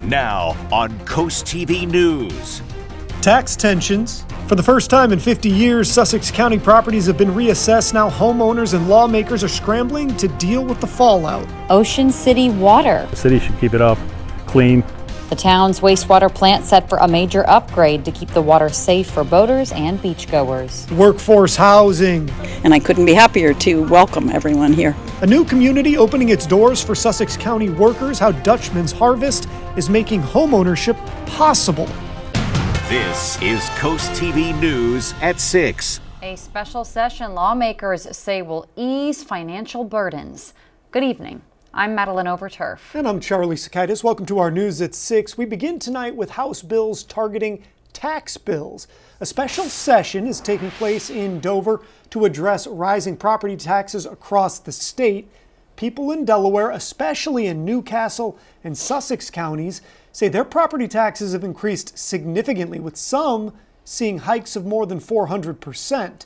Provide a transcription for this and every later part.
Now on Coast TV News. Tax tensions. For the first time in 50 years, Sussex County properties have been reassessed. Now homeowners and lawmakers are scrambling to deal with the fallout. Ocean City Water. The city should keep it up, clean. The town's wastewater plant set for a major upgrade to keep the water safe for boaters and beachgoers. Workforce housing. And I couldn't be happier to welcome everyone here. A new community opening its doors for Sussex County workers. How Dutchman's Harvest is making homeownership possible. This is Coast TV News at 6. A special session lawmakers say will ease financial burdens. Good evening. I'm Madeline Overturf. And I'm Charlie Sakaitis. Welcome to our News at 6. We begin tonight with House bills targeting tax bills. A special session is taking place in Dover to address rising property taxes across the state. People in Delaware, especially in Newcastle and Sussex counties, say their property taxes have increased significantly, with some seeing hikes of more than 400%.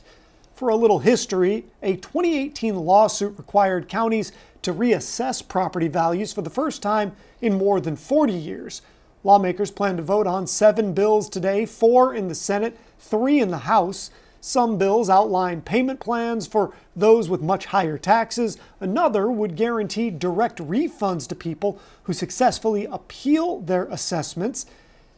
For a little history, a 2018 lawsuit required counties to reassess property values for the first time in more than 40 years. Lawmakers plan to vote on 7 bills today, 4 in the Senate, 3 in the House. Some bills outline payment plans for those with much higher taxes. Another would guarantee direct refunds to people who successfully appeal their assessments.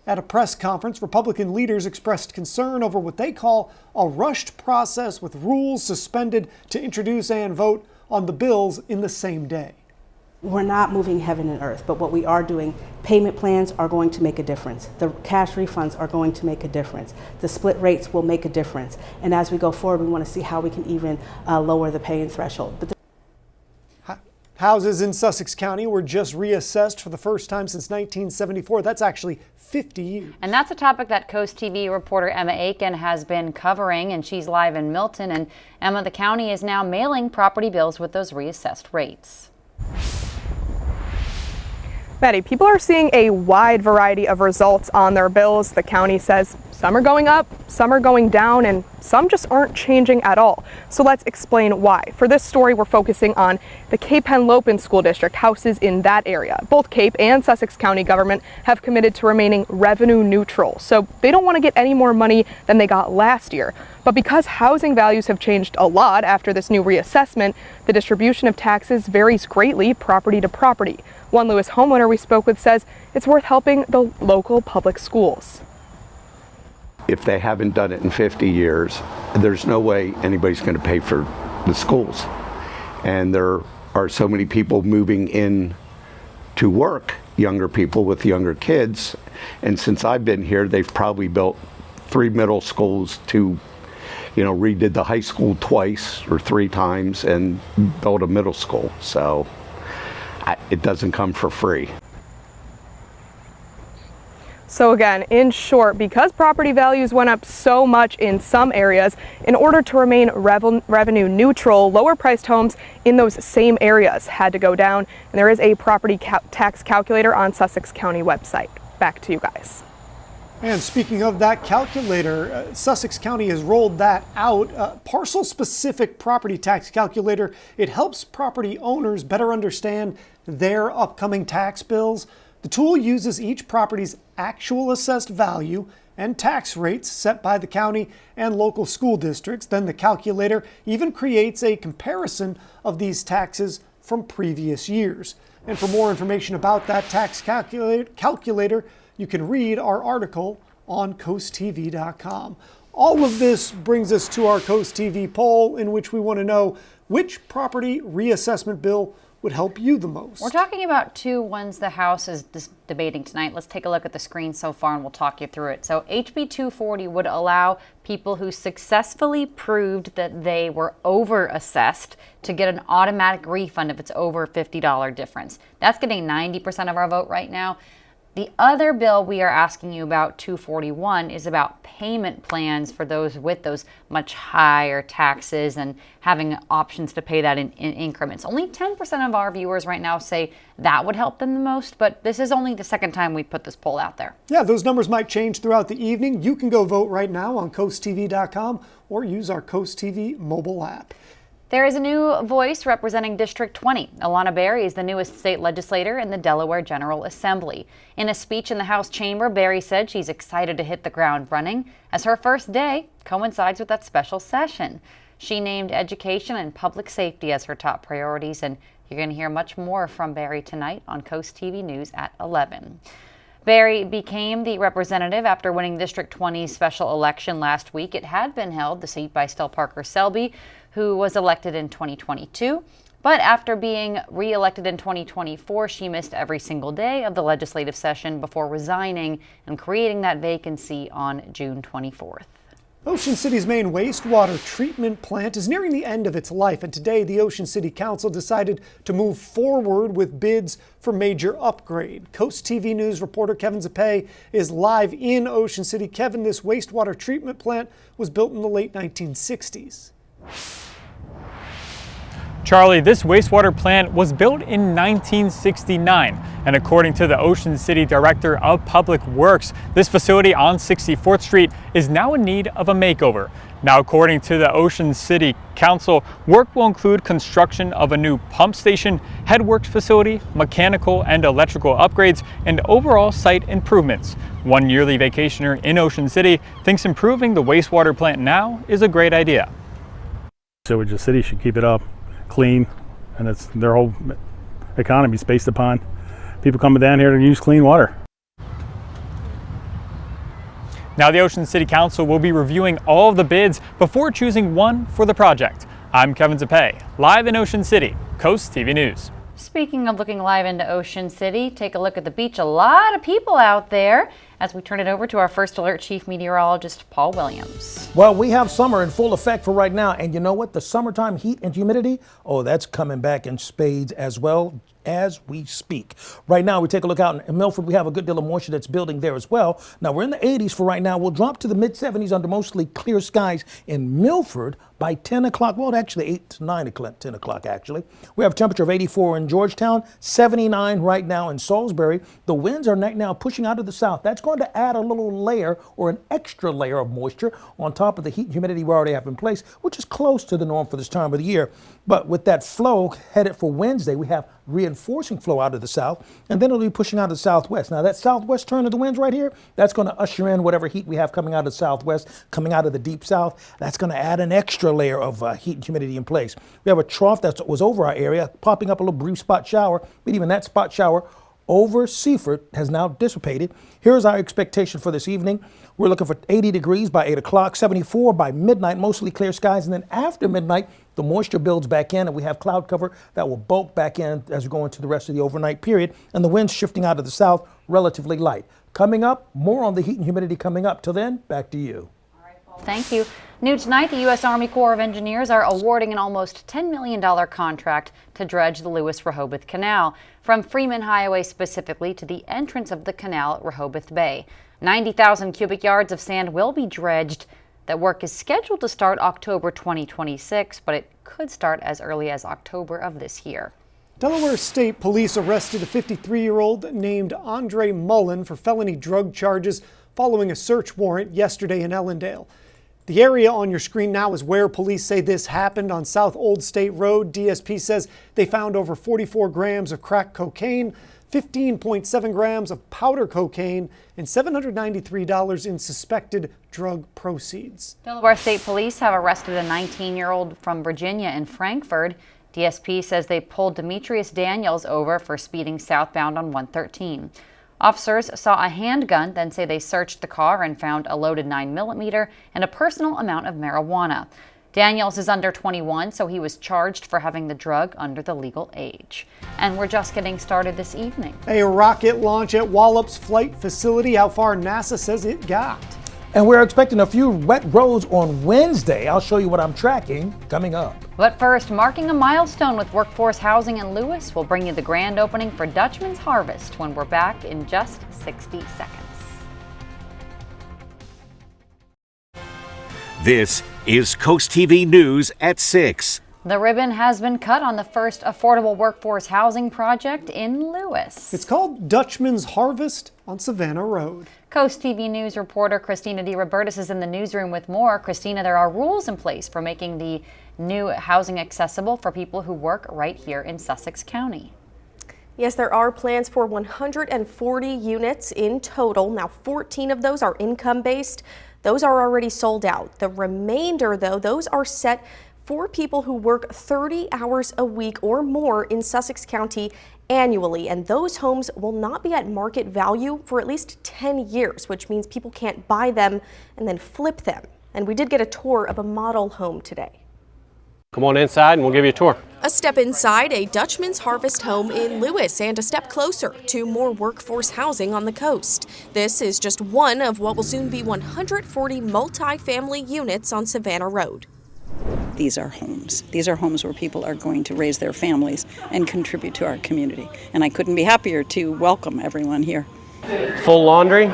At a press conference, Republican leaders expressed concern over what they call a rushed process with rules suspended to introduce and vote on the bills in the same day. We're not moving heaven and earth, but what we are doing, payment plans are going to make a difference. The cash refunds are going to make a difference. The split rates will make a difference. And as we go forward, we want to see how we can even lower the pay-in threshold. Houses in Sussex County were just reassessed for the first time since 1974. That's actually 50 years. And that's a topic that Coast TV reporter Emma Aiken has been covering, and she's live in Milton. And Emma, the county is now mailing property bills with those reassessed rates. Betty, people are seeing a wide variety of results on their bills. The county says some are going up, some are going down, and some just aren't changing at all. So let's explain why. For this story, we're focusing on the Cape Henlopen School District, houses in that area. Both Cape and Sussex County government have committed to remaining revenue neutral, so they don't want to get any more money than they got last year. But because housing values have changed a lot after this new reassessment, the distribution of taxes varies greatly property to property. One Lewis homeowner we spoke with says it's worth helping the local public schools. If they haven't done it in 50 years, there's no way anybody's going to pay for the schools. And there are so many people moving in to work, younger people with younger kids. And since I've been here, they've probably built 3 middle schools to, redid the high school twice or 3 times and built a middle school. So it doesn't come for free. So again, in short, because property values went up so much in some areas, in order to remain revenue neutral, lower priced homes in those same areas had to go down. And there is a property tax calculator on Sussex County website. Back to you guys. And speaking of that calculator, Sussex County has rolled that out. Parcel-specific property tax calculator. It helps property owners better understand their upcoming tax bills. The tool uses each property's actual assessed value and tax rates set by the county and local school districts. Then the calculator even creates a comparison of these taxes from previous years. And for more information about that tax calculator, you can read our article on CoastTV.com. All of this brings us to our Coast TV poll, in which we want to know which property reassessment bill would help you the most. We're talking about 2 ones the House is debating tonight. Let's take a look at the screen so far and we'll talk you through it. So HB 240 would allow people who successfully proved that they were overassessed to get an automatic refund if it's over a $50 difference. That's getting 90% of our vote right now. The other bill we are asking you about, 241, is about payment plans for those with those much higher taxes and having options to pay that in increments. Only 10% of our viewers right now say that would help them the most, but this is only the second time we put this poll out there. Yeah, those numbers might change throughout the evening. You can go vote right now on CoastTV.com or use our Coast TV mobile app. There is a new voice representing District 20. Alana Berry is the newest state legislator in the Delaware General Assembly. In a speech in the House chamber, Berry said she's excited to hit the ground running as her first day coincides with that special session. She named education and public safety as her top priorities, and you're going to hear much more from Berry tonight on Coast TV News at 11. Berry became the representative after winning District 20's special election last week. It had been held, the seat, by still Parker Selby, who was elected in 2022. But after being re-elected in 2024, she missed every single day of the legislative session before resigning and creating that vacancy on June 24th. Ocean City's main wastewater treatment plant is nearing the end of its life, and today the Ocean City Council decided to move forward with bids for major upgrade. Coast TV News reporter Kevin Zappe is live in Ocean City. Kevin, this wastewater treatment plant was built in the late 1960s. Charlie, this wastewater plant was built in 1969, and according to the Ocean City Director of Public Works, this facility on 64th Street is now in need of a makeover. Now, according to the Ocean City Council, work will include construction of a new pump station, headworks facility, mechanical and electrical upgrades, and overall site improvements. One yearly vacationer in Ocean City thinks improving the wastewater plant now is a great idea. So the city should keep it up clean, and it's their whole economy is based upon people coming down here to use clean water. Now the Ocean City Council will be reviewing all of the bids before choosing one for the project. I'm Kevin Zappe, live in Ocean City, Coast TV News. Speaking of looking live into Ocean City, take a look at the beach. A lot of people out there as we turn it over to our First Alert Chief Meteorologist, Paul Williams. Well, we have summer in full effect for right now. And you know what? The summertime heat and humidity, oh, that's coming back in spades as well as we speak. Right now, we take a look out in Milford. We have a good deal of moisture that's building there as well. Now, we're in the 80s for right now. We'll drop to the mid-70s under mostly clear skies in Milford by 10 o'clock. Well, actually 8 to 9 o'clock, 10 o'clock actually. We have a temperature of 84 in Georgetown, 79 right now in Salisbury. The winds are now pushing out of the south. That's going to add a little layer or an extra layer of moisture on top of the heat and humidity we already have in place, which is close to the norm for this time of the year. But with that flow headed for Wednesday, we have reinforcing flow out of the south, and then it'll be pushing out of the southwest. Now that southwest turn of the winds right here, that's going to usher in whatever heat we have coming out of the southwest, coming out of the deep south. That's going to add an extra layer of heat and humidity in place. We have a trough that was over our area, popping up a little brief spot shower, but even that spot shower over Seaford has now dissipated. Here's our expectation for this evening. We're looking for 80 degrees by 8 o'clock, 74 by midnight, mostly clear skies, and then after midnight, the moisture builds back in, and we have cloud cover that will bulk back in as we go into the rest of the overnight period, and the winds shifting out of the south, relatively light. Coming up, more on the heat and humidity coming up. Till then, back to you. All right, Paul. Thank you. New tonight, the U.S. Army Corps of Engineers are awarding an almost $10 million contract to dredge the Lewis-Rehoboth Canal, from Freeman Highway specifically to the entrance of the canal at Rehoboth Bay. 90,000 cubic yards of sand will be dredged. That work is scheduled to start October 2026, but it could start as early as October of this year. Delaware State Police arrested a 53-year-old named Andre Mullen for felony drug charges following a search warrant yesterday in Ellendale. The area on your screen now is where police say this happened on South Old State Road. DSP says they found over 44 grams of crack cocaine, 15.7 grams of powder cocaine, and $793 in suspected drug proceeds. Delaware State Police have arrested a 19-year-old from Virginia in Frankfort. DSP says they pulled Demetrius Daniels over for speeding southbound on 113. Officers saw a handgun, then say they searched the car and found a loaded 9mm and a personal amount of marijuana. Daniels is under 21, so he was charged for having the drug under the legal age. And we're just getting started this evening. A rocket launch at Wallops Flight Facility, how far NASA says it got. And we're expecting a few wet roads on Wednesday. I'll show you what I'm tracking coming up. But first, marking a milestone with workforce housing in Lewis, we'll bring you the grand opening for Dutchman's Harvest when we're back in just 60 seconds. This is Coast TV News at 6. The ribbon has been cut on the first affordable workforce housing project in Lewis. It's called Dutchman's Harvest on Savannah Road. Coast TV News reporter Christina DiRobertis is in the newsroom with more. Christina, there are rules in place for making the new housing accessible for people who work right here in Sussex County. Yes, there are plans for 140 units in total. Now, 14 of those are income-based. Those are already sold out. The remainder, though, those are set for people who work 30 hours a week or more in Sussex County annually, and those homes will not be at market value for at least 10 years, which means people can't buy them and then flip them. And we did get a tour of a model home today. Come on inside and we'll give you a tour. A step inside a Dutchman's Harvest home in Lewis and a step closer to more workforce housing on the coast. This is just one of what will soon be 140 multi-family units on Savannah Road. These are homes. These are homes where people are going to raise their families and contribute to our community. And I couldn't be happier to welcome everyone here. Full laundry.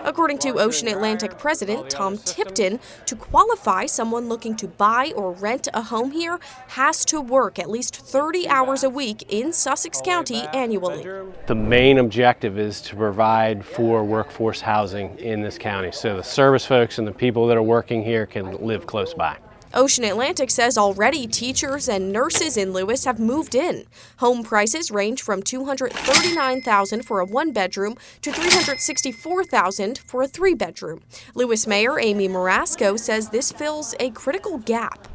According to Ocean Atlantic President Tom Tipton, to qualify, someone looking to buy or rent a home here has to work at least 30 hours a week in Sussex County annually. The main objective is to provide for workforce housing in this county so the service folks and the people that are working here can live close by. Ocean Atlantic says already teachers and nurses in Lewis have moved in. Home prices range from $239,000 for a one-bedroom to $364,000 for a three-bedroom. Lewis Mayor Amy Marasco says this fills a critical gap.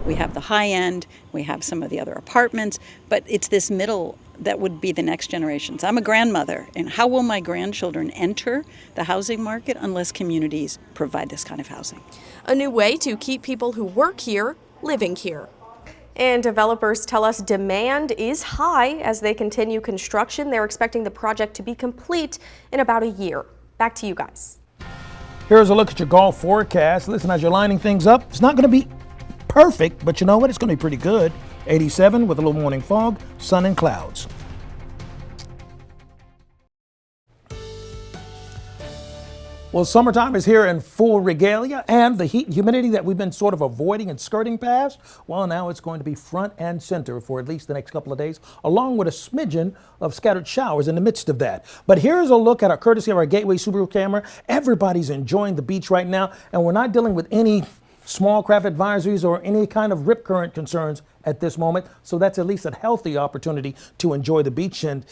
We have the high end, we have some of the other apartments, but it's this middle that would be the next generations. I'm a grandmother, and how will my grandchildren enter the housing market unless communities provide this kind of housing? A new way to keep people who work here living here. And developers tell us demand is high as they continue construction. They're expecting the project to be complete in about a year. Back to you guys. Here's a look at your golf forecast. Listen, as you're lining things up, it's not going to be perfect, but you know what? It's going to be pretty good. 87 with a little morning fog, sun and clouds. Well, summertime is here in full regalia, and the heat and humidity that we've been sort of avoiding and skirting past, well, now it's going to be front and center for at least the next couple of days, along with a smidgen of scattered showers in the midst of that. But here's a look at our courtesy of our Gateway Subaru camera. Everybody's enjoying the beach right now, and we're not dealing with any small craft advisories or any kind of rip current concerns at this moment. So that's at least a healthy opportunity to enjoy the beach. And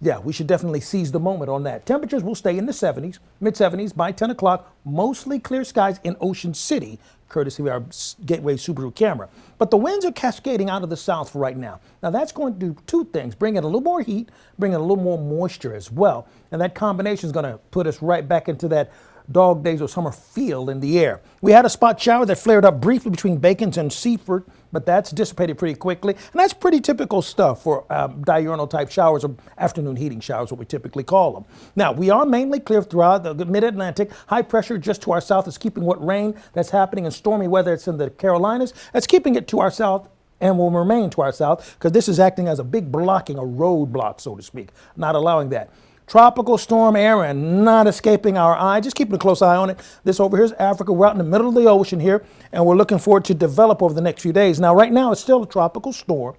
yeah, we should definitely seize the moment on that. Temperatures will stay in the 70s, mid-70s by 10 o'clock, mostly clear skies in Ocean City, courtesy of our Gateway Subaru camera. But the winds are cascading out of the south right now. Now that's going to do two things, bring in a little more heat, bring in a little more moisture as well. And that combination is going to put us right back into that dog days of summer feel in the air. We had a spot shower that flared up briefly between Bacons and Seaford, but that's dissipated pretty quickly. And that's pretty typical stuff for diurnal type showers or afternoon heating showers, what we typically call them. Now, we are mainly clear throughout the mid-Atlantic. High pressure just to our south is keeping what rain that's happening and stormy weather that's in the Carolinas. That's keeping it to our south and will remain to our south because this is acting as a big blocking, a roadblock, so to speak, not allowing that. Tropical storm Aaron not escaping our eye. Just keeping a close eye on it. This over here is Africa. We're out in the middle of the ocean here, and we're looking forward to develop over the next few days. Now, right now, it's still a tropical storm.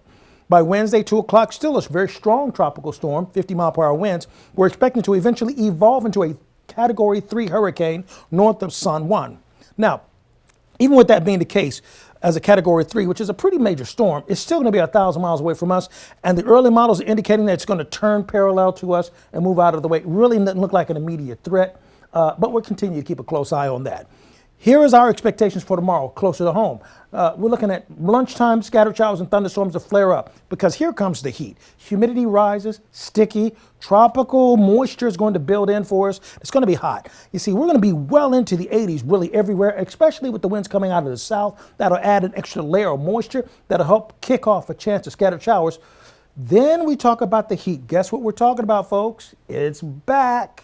By Wednesday, 2 o'clock, still a very strong tropical storm, 50-mile-per-hour winds. We're expecting to eventually evolve into a Category 3 hurricane north of San Juan. Now, even with that being the case, as a Category 3, which is a pretty major storm, it's still going to be 1,000 miles away from us. And the early models are indicating that it's going to turn parallel to us and move out of the way. It really doesn't look like an immediate threat, but we'll continue to keep a close eye on that. Here is our expectations for tomorrow, closer to home. We're looking at lunchtime, scattered showers and thunderstorms to flare up because here comes the heat. Humidity rises, sticky, tropical moisture is going to build in for us. It's going to be hot. You see, we're going to be well into the 80s really everywhere, especially with the winds coming out of the south. That'll add an extra layer of moisture that'll help kick off a chance of scattered showers. Then we talk about the heat. Guess what we're talking about, folks? It's back.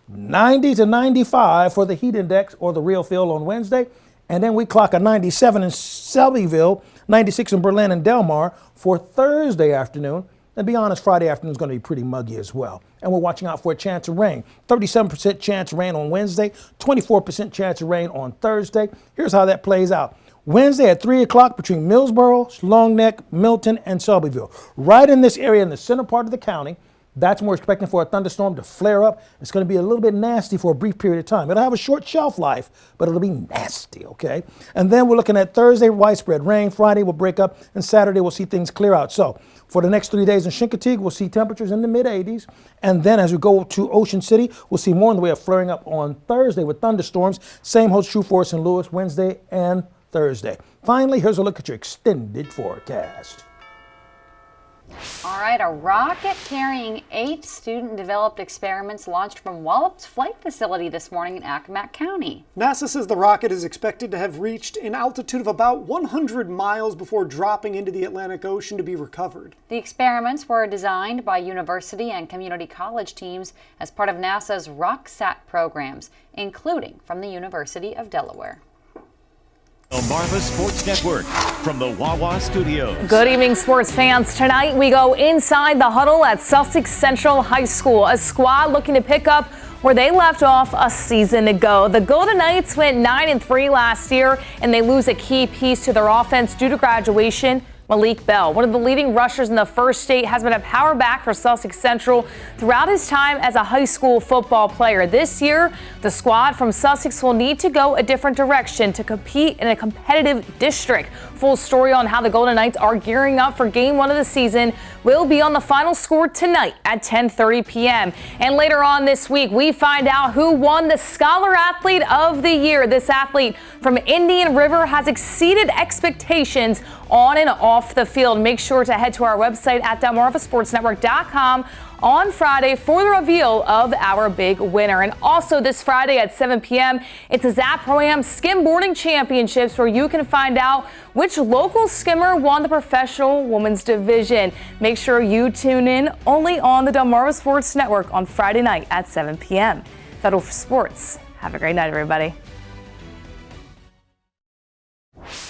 90 to 95 for the heat index or the real feel on Wednesday. And then we clock a 97 in Shelbyville, 96 in Berlin and Delmar for Thursday afternoon. And be honest, Friday afternoon is going to be pretty muggy as well. And we're watching out for a chance of rain. 37% chance of rain on Wednesday, 24% chance of rain on Thursday. Here's how that plays out. Wednesday at 3 o'clock between Millsboro, Long Neck, Milton, and Shelbyville. Right in this area in the center part of the county. That's when we're expecting for a thunderstorm to flare up. It's going to be a little bit nasty for a brief period of time. It'll have a short shelf life, but it'll be nasty, okay? And then we're looking at Thursday, widespread rain. Friday will break up, and Saturday we'll see things clear out. So for the next 3 days in Chincoteague, we'll see temperatures in the mid-80s. And then as we go to Ocean City, we'll see more in the way of flaring up on Thursday with thunderstorms. Same holds true for us in Lewis Wednesday and Thursday. Finally, here's a look at your extended forecast. All right, a rocket carrying 8 student-developed experiments launched from Wallop's flight facility this morning in Accomack County. NASA says the rocket is expected to have reached an altitude of about 100 miles before dropping into the Atlantic Ocean to be recovered. The experiments were designed by university and community college teams as part of NASA's RockSat programs, including from the University of Delaware. The Marva Sports Network from the Wawa Studios. Good evening, sports fans. Tonight we go inside the huddle at Sussex Central High School, a squad looking to pick up where they left off a season ago. The Golden Knights went 9-3 last year, and they lose a key piece to their offense due to graduation. Malik Bell, one of the leading rushers in the First State, has been a power back for Sussex Central throughout his time as a high school football player. This year, the squad from Sussex will need to go a different direction to compete in a competitive district. Full story on how the Golden Knights are gearing up for Game 1 of the season will be on the Final Score tonight at 10:30 p.m. And later on this week, we find out who won the Scholar Athlete of the Year. This athlete from Indian River has exceeded expectations on and off the field. Make sure to head to our website at DelmarvaSportsNetwork.com on Friday for the reveal of our big winner. And also this Friday at 7 p.m., it's a Zap Pro-Am Skimboarding Championships, where you can find out which local skimmer won the professional women's division. Make sure you tune in only on the Delmarva Sports Network on Friday night at 7 p.m. That'll for sports. Have a great night, everybody.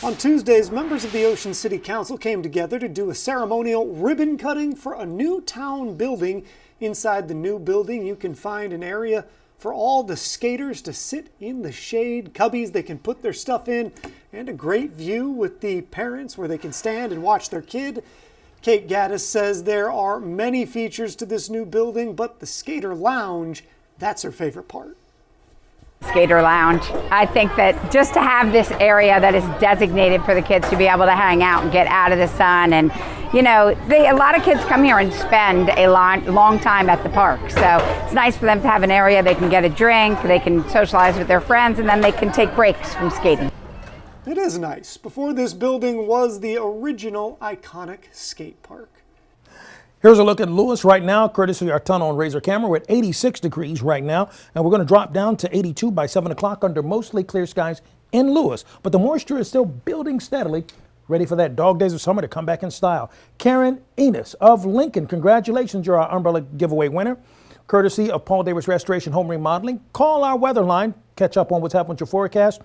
On Tuesdays, members of the Ocean City Council came together to do a ceremonial ribbon cutting for a new town building. Inside the new building, you can find an area for all the skaters to sit in the shade, cubbies they can put their stuff in, and a great view with the parents where they can stand and watch their kid. Kate Gaddis says there are many features to this new building, but the skater lounge, that's her favorite part. Skater lounge. I think that just to have this area that is designated for the kids to be able to hang out and get out of the sun, and you know, a lot of kids come here and spend a long time at the park, so it's nice for them to have an area they can get a drink, they can socialize with their friends, and then they can take breaks from skating. It is nice. Before this building was the original iconic skate park. Here's a look at Lewis right now, courtesy of our tunnel and razor camera. We're at 86 degrees right now, and we're going to drop down to 82 by 7 o'clock under mostly clear skies in Lewis. But the moisture is still building steadily, ready for that dog days of summer to come back in style. Karen Enos of Lincoln, congratulations, you're our umbrella giveaway winner. Courtesy of Paul Davis Restoration Home Remodeling. Call our weather line, catch up on what's happening with your forecast,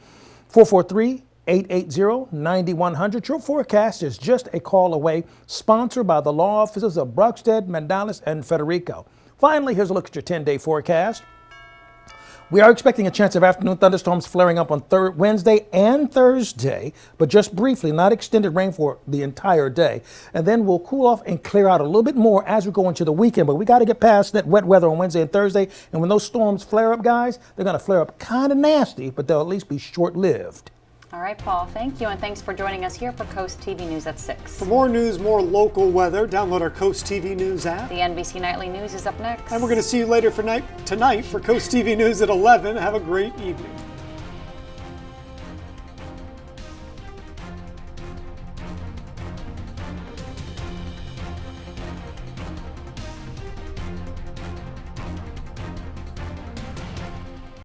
443-880-9100. Your forecast is just a call away, sponsored by the law offices of Bruxted, Mandalis, and Federico. Finally, here's a look at your 10-day forecast. We are expecting a chance of afternoon thunderstorms flaring up on Wednesday and Thursday, but just briefly, not extended rain for the entire day. And then we'll cool off and clear out a little bit more as we go into the weekend, but we got to get past that wet weather on Wednesday and Thursday. And when those storms flare up, guys, they're going to flare up kind of nasty, but they'll at least be short-lived. All right, Paul, thank you, and thanks for joining us here for Coast TV News at 6. For more news, more local weather, download our Coast TV News app. The NBC Nightly News is up next. And we're going to see you later tonight for Coast TV News at 11. Have a great evening.